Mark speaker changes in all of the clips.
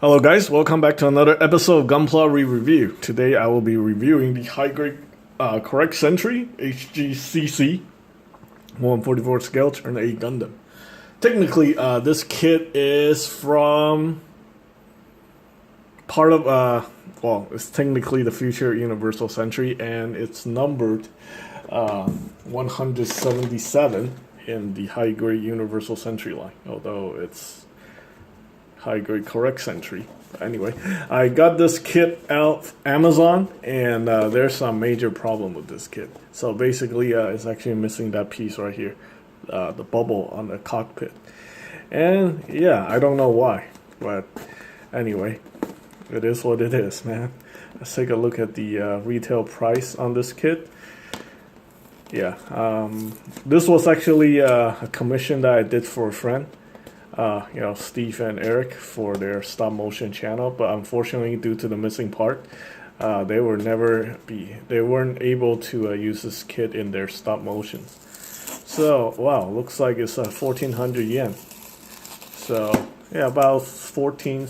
Speaker 1: Hello guys, welcome back to another episode of Gunpla Review. Today I will be reviewing the high-grade correct Sentry HGCC 144 scale Turn 8 Gundam. Technically, this kit is from part of, it's technically the future Universal Sentry, and it's numbered 177 in the high-grade Universal Sentry line, although it's high-grade correct Sentry. Anyway, I got this kit out Amazon, and there's some major problem with this kit. So basically, it's actually missing that piece right here, the bubble on the cockpit. And yeah, I don't know why, but anyway, it is what it is, man. Let's take a look at the retail price on this kit. Yeah, this was actually a commission that I did for a friend. Steve and Eric for their stop motion channel, but unfortunately, due to the missing part, they weren't able to use this kit in their stop motion. So wow, looks like it's 1,400 yen. So yeah, about 14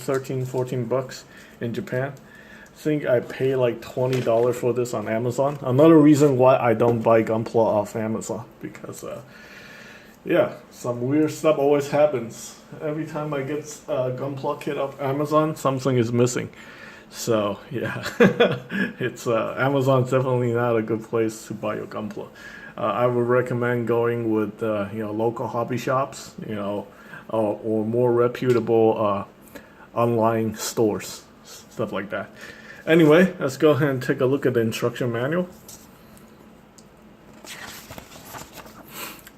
Speaker 1: bucks in Japan. I think I pay like $20 for this on Amazon. Another reason why I don't buy Gunpla off Amazon, because yeah, some weird stuff always happens. Every time I get a Gunpla kit off Amazon, something is missing. So yeah, it's Amazon's definitely not a good place to buy your Gunpla. I would recommend going with local hobby shops, or more reputable online stores, stuff like that. Anyway, let's go ahead and take a look at the instruction manual.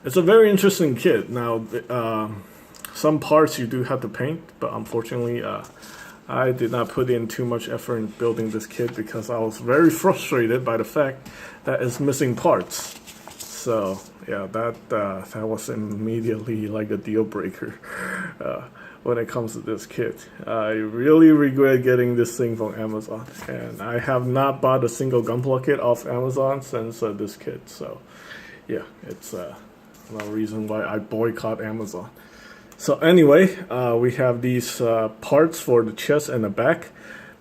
Speaker 1: It's a very interesting kit. Now, some parts you do have to paint, but unfortunately, I did not put in too much effort in building this kit because I was very frustrated by the fact that it's missing parts. So yeah, that was immediately like a deal breaker when it comes to this kit. I really regret getting this thing from Amazon, and I have not bought a single Gunpla kit off Amazon since this kit. So yeah, it's no reason why I boycott Amazon. So anyway, we have these parts for the chest and the back.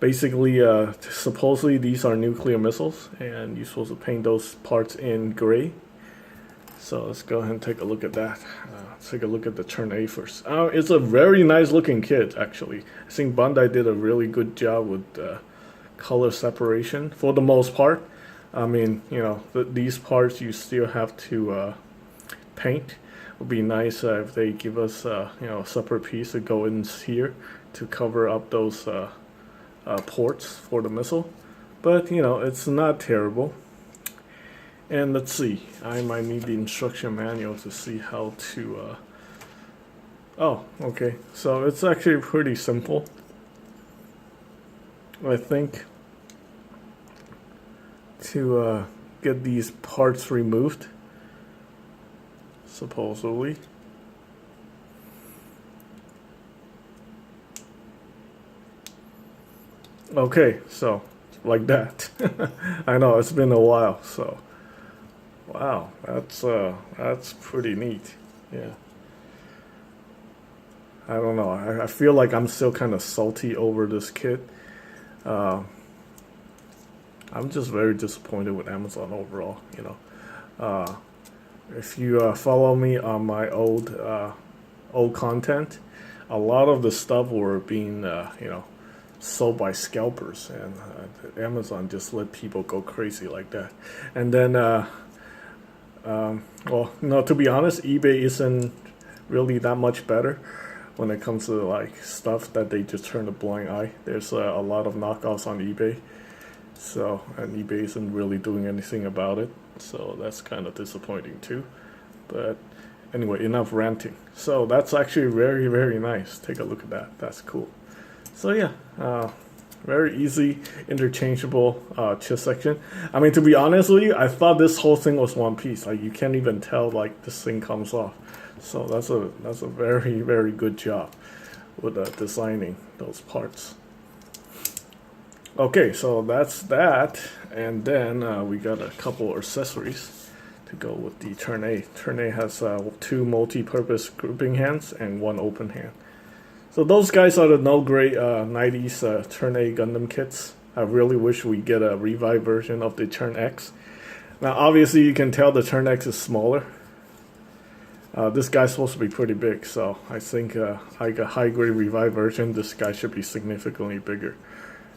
Speaker 1: Basically, supposedly these are nuclear missiles, and you're supposed to paint those parts in gray. So let's go ahead and take a look at that. Let's take a look at the Turn 8 first. It's a very nice looking kit, actually. I think Bandai did a really good job with color separation for the most part. I mean, these parts you still have to paint. It would be nice if they give us a separate piece to go in here to cover up those ports for the missile, but it's not terrible. And let's see, I might need the instruction manual to see how to oh, okay, so it's actually pretty simple, I think, to get these parts removed, supposedly. Okay, so like that. I know it's been a while, so wow, that's pretty neat. Yeah, I don't know. I feel like I'm still kind of salty over this kit. I'm just very disappointed with Amazon overall. If you follow me on my old content, a lot of the stuff were being sold by scalpers, and Amazon just let people go crazy like that. And then to be honest, eBay isn't really that much better when it comes to like stuff that they just turn a blind eye. There's a lot of knockoffs on eBay, and eBay isn't really doing anything about it. So that's kind of disappointing too. But anyway, enough ranting. So that's actually very, very nice. Take a look at that. That's cool. So yeah, very easy, interchangeable chest section. I mean, to be honest with you, I thought this whole thing was one piece. Like, you can't even tell like this thing comes off. So that's a very, very good job with designing those parts. Okay, so that's that, and then we got a couple accessories to go with the Turn 8. Turn 8 has two multi-purpose gripping hands and one open hand. So those guys are the no grade 90s Turn A Gundam kits. I really wish we get a revive version of the Turn X. Now obviously you can tell the Turn X is smaller. This guy's supposed to be pretty big, so I think like a high grade revive version, this guy should be significantly bigger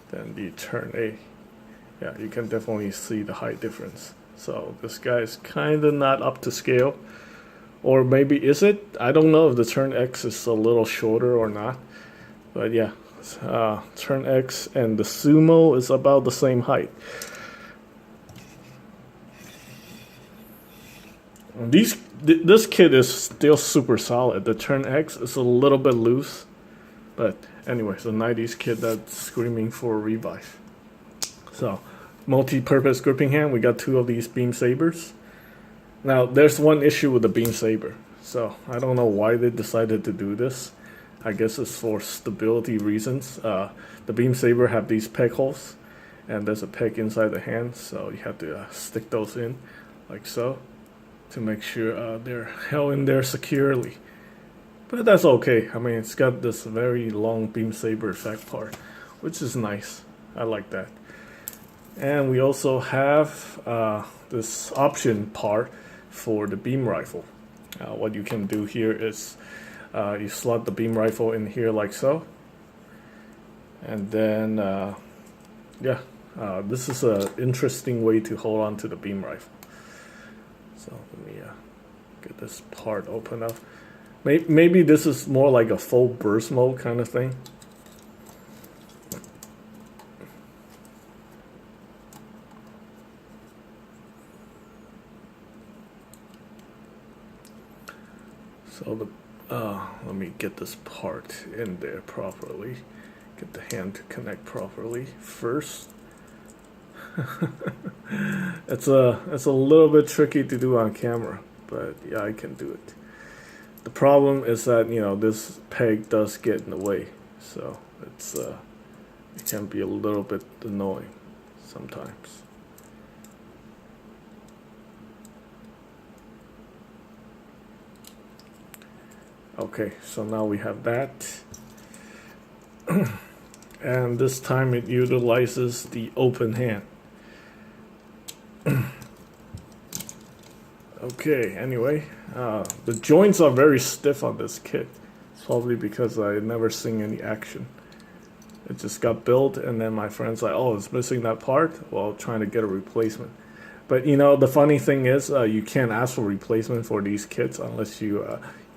Speaker 1: than the Turn A. Yeah, you can definitely see the height difference. So this guy is kind of not up to scale. Or maybe is it? I don't know if the Turn X is a little shorter or not. But yeah, Turn X and the Sumo is about the same height. This kit is still super solid. The Turn X is a little bit loose. But anyway, it's a 90s kit that's screaming for a revive. So, multi-purpose gripping hand. We got 2 of these beam sabers. Now, there's one issue with the beam saber, so I don't know why they decided to do this. I guess it's for stability reasons. The beam saber have these peg holes, and there's a peg inside the hand, so you have to stick those in, like so, to make sure they're held in there securely. But that's okay. I mean, it's got this very long beam saber effect part, which is nice. I like that. And we also have this option part for the beam rifle. What you can do here is you slot the beam rifle in here like so, and then this is an interesting way to hold on to the beam rifle. So let me get this part open up. Maybe this is more like a full burst mode kind of thing. So let me get this part in there properly. Get the hand to connect properly first. It's a little bit tricky to do on camera, but yeah, I can do it. The problem is that, you know, this peg does get in the way, so it can be a little bit annoying sometimes. Okay, so now we have that. And this time it utilizes the open hand. Okay, anyway, the joints are very stiff on this kit. It's probably because I never seen any action. It just got built, and then my friend's like, oh, it's missing that part. Well, trying to get a replacement. But you know, the funny thing is, you can't ask for replacement for these kits unless you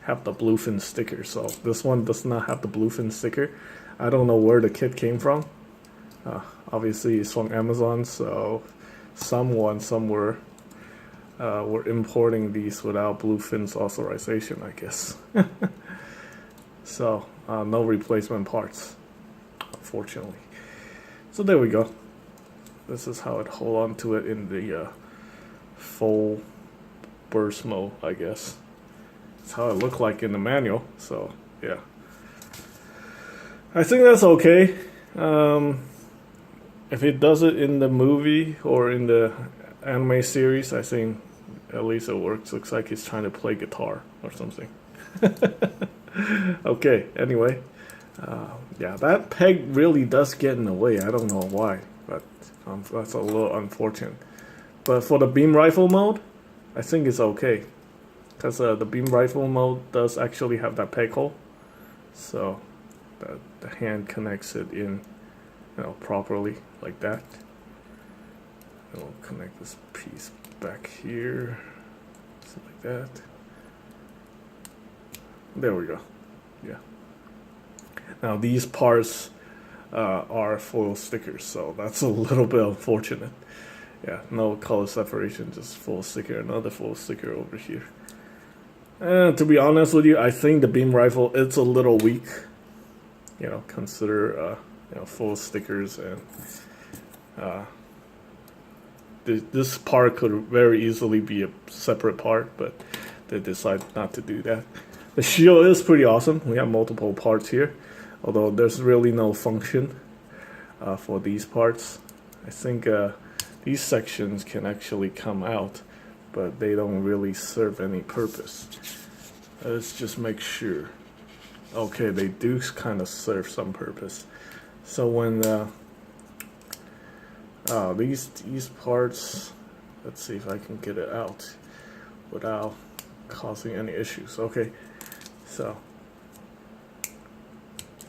Speaker 1: have the bluefin sticker. So this one does not have the bluefin sticker. I don't know where the kit came from. Obviously it's from Amazon, so someone somewhere were importing these without bluefin's authorization, I guess. So no replacement parts, unfortunately. So there we go. This is how it hold on to it in the full burst mode, I guess. That's how it looked like in the manual, so yeah. I think that's okay. If it does it in the movie or in the anime series, I think at least it works. Looks like he's trying to play guitar or something. Okay, anyway. Yeah, that peg really does get in the way. I don't know why, but that's a little unfortunate. But for the beam rifle mode, I think it's okay. Because the beam rifle mode does actually have that peg hole. So the hand connects it in, you know, properly like that. And we'll connect this piece back here, so like that. There we go. Yeah. Now these parts are full stickers, so that's a little bit unfortunate. Yeah, no color separation, just full sticker. Another full sticker over here. And to be honest with you, I think the beam rifle it's a little weak. You know, consider you know, full stickers, and this part could very easily be a separate part, but they decided not to do that. The shield is pretty awesome. We have multiple parts here, although there's really no function for these parts. I think these sections can actually come out, but they don't really serve any purpose. Let's just make sure. okay, they do kind of serve some purpose. So when these parts, let's see if I can get it out without causing any issues. Okay, so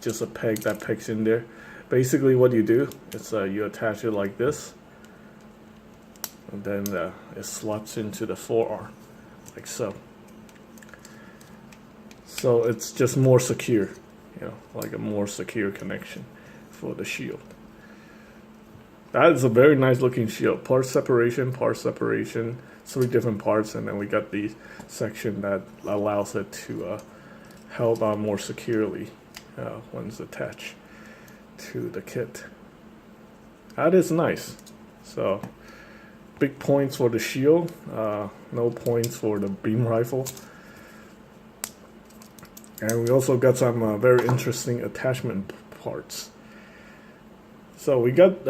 Speaker 1: just a peg that pegs in there. Basically what you do is you attach it like this, and then it slots into the forearm like so. So it's just more secure, you know, like a more secure connection for the shield. That is a very nice looking shield. Part separation, 3 different parts, and then we got the section that allows it to held on more securely when it's attached to the kit. That is nice. So big points for the shield, no points for the beam rifle. And we also got some very interesting attachment parts. So we got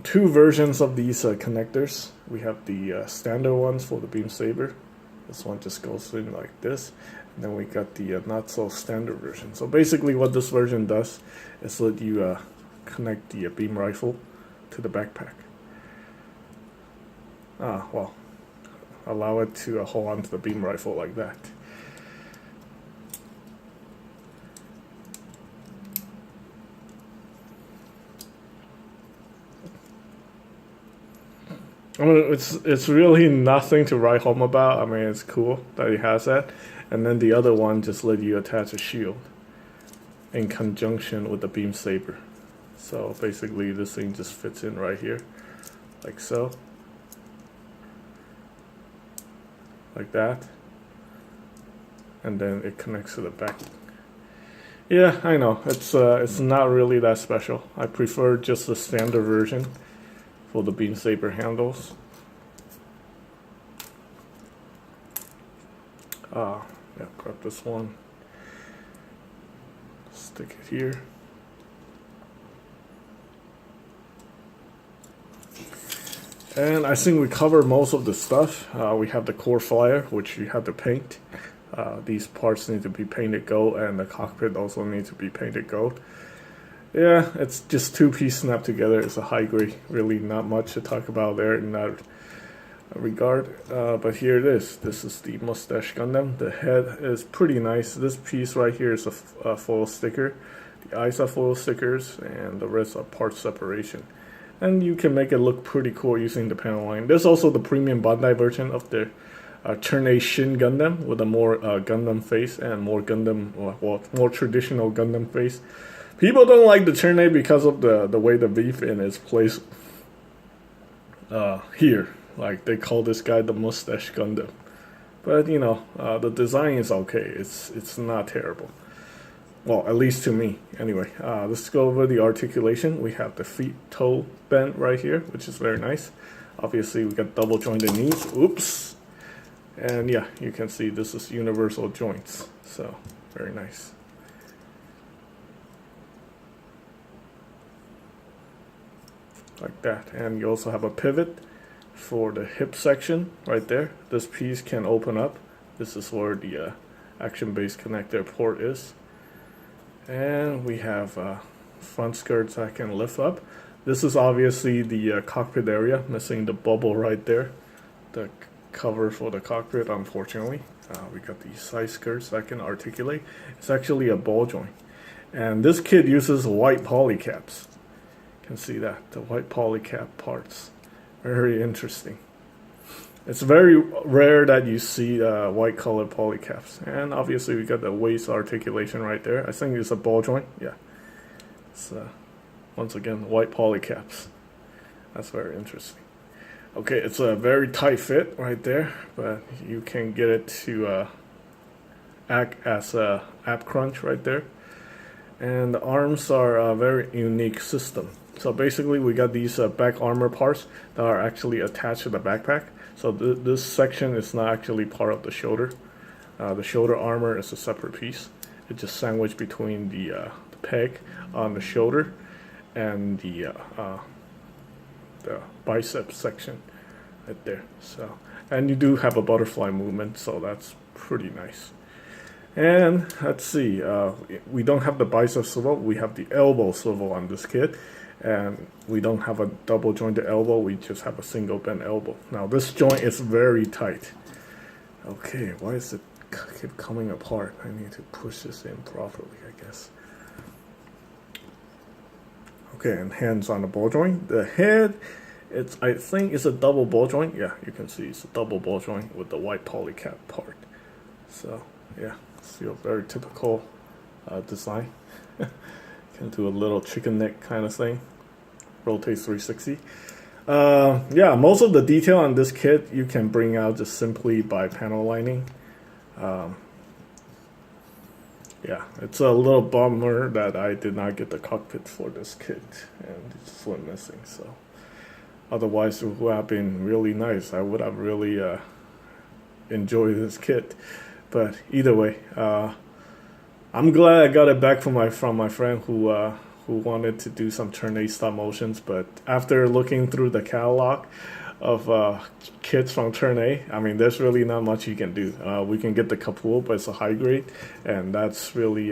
Speaker 1: 2 versions of these connectors. We have the standard ones for the beam saber. This one just goes in like this. And then we got the not so standard version. So basically what this version does is let you connect the beam rifle to the backpack. Well, allow it to hold on to the beam rifle like that. I mean, it's really nothing to write home about. I mean, it's cool that it has that. And then the other one just let you attach a shield in conjunction with the beam saber. So basically this thing just fits in right here, like so. Like that. And then it connects to the back. Yeah, I know, it's not really that special. I prefer just the standard version for the beam saber handles. Yeah, grab this one, stick it here. And I think we covered most of the stuff. We have the core flyer, which you have to paint. These parts need to be painted gold, and the cockpit also needs to be painted gold. Yeah, it's just 2 pieces snapped together. It's a high grade. Really not much to talk about there in that regard. But here it is. This is the Mustache Gundam. The head is pretty nice. This piece right here is a foil sticker. The eyes are foil stickers, and the rest are part separation. And you can make it look pretty cool using the panel line. There's also the premium Bandai version of the Turn A Shin Gundam with a more Gundam face and more Gundam, well, more traditional Gundam face. People don't like the Turn A because of the way the V-fin is placed here. Like, they call this guy the Mustache Gundam. But, you know, the design is okay. It's not terrible. Well, at least to me. Anyway, let's go over the articulation. We have the feet toe bend right here, which is very nice. Obviously, we got double jointed knees. Oops. And yeah, you can see this is universal joints. So, very nice. Like that. And you also have a pivot for the hip section right there. This piece can open up. This is where the action-based connector port is. And we have front skirts I can lift up. This is obviously the cockpit area, missing the bubble right there. The cover for the cockpit, unfortunately. We got these side skirts I can articulate. It's actually a ball joint. And this kit uses white polycaps. Can see that, the white polycap parts. Very interesting. It's very rare that you see white colored polycaps. And obviously we got the waist articulation right there. I think it's a ball joint. Yeah. It's once again white polycaps. That's very interesting. Okay, it's a very tight fit right there, but you can get it to act as a ab crunch right there. And the arms are a very unique system. So basically we got these back armor parts that are actually attached to the backpack. So this section is not actually part of the shoulder. The shoulder armor is a separate piece. It's just sandwiched between the peg on the shoulder and the bicep section right there. So, and you do have a butterfly movement, so that's pretty nice. And let's see, we don't have the bicep swivel, we have the elbow swivel on this kit. And we don't have a double jointed elbow, we just have a single bent elbow. Now this joint is very tight. Okay, why is it keep coming apart? I need to push this in properly, I guess. Okay, and hands on the ball joint. The head, I think it's a double ball joint. Yeah, you can see it's a double ball joint with the white polycap part. So yeah, it's a very typical design. Can do a little chicken neck kind of thing. Rotates 360. Yeah, most of the detail on this kit you can bring out just simply by panel lining. Yeah, it's a little bummer that I did not get the cockpit for this kit, and it's went missing. So, otherwise, it would have been really nice. I would have really enjoyed this kit. But either way, I'm glad I got it back from my friend who wanted to do some turn A stop motions. But after looking through the catalog of kits from Turn A, I mean, there's really not much you can do. We can get the Kapul, but it's a high grade, and that's really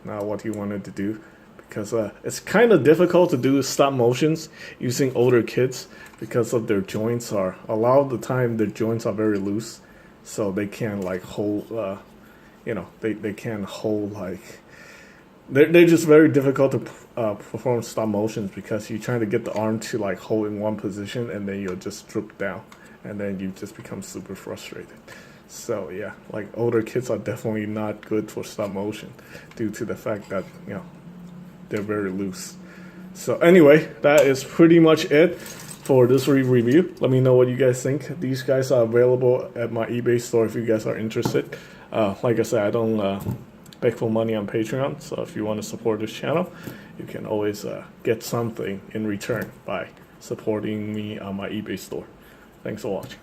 Speaker 1: not what he wanted to do, because it's kind of difficult to do stop motions using older kits because of their joints are, a lot of the time their joints are very loose, so they can't like hold, they can't hold like, they're just very difficult to perform stop motions because you're trying to get the arm to like hold in one position and then you'll just droop down and then you just become super frustrated. So yeah, like older kits are definitely not good for stop motion due to the fact that, they're very loose. So anyway, that is pretty much it for this review. Let me know what you guys think. These guys are available at my eBay store if you guys are interested. Like I said, I don't beg for money on Patreon, so if you want to support this channel, you can always get something in return by supporting me on my eBay store. Thanks for watching.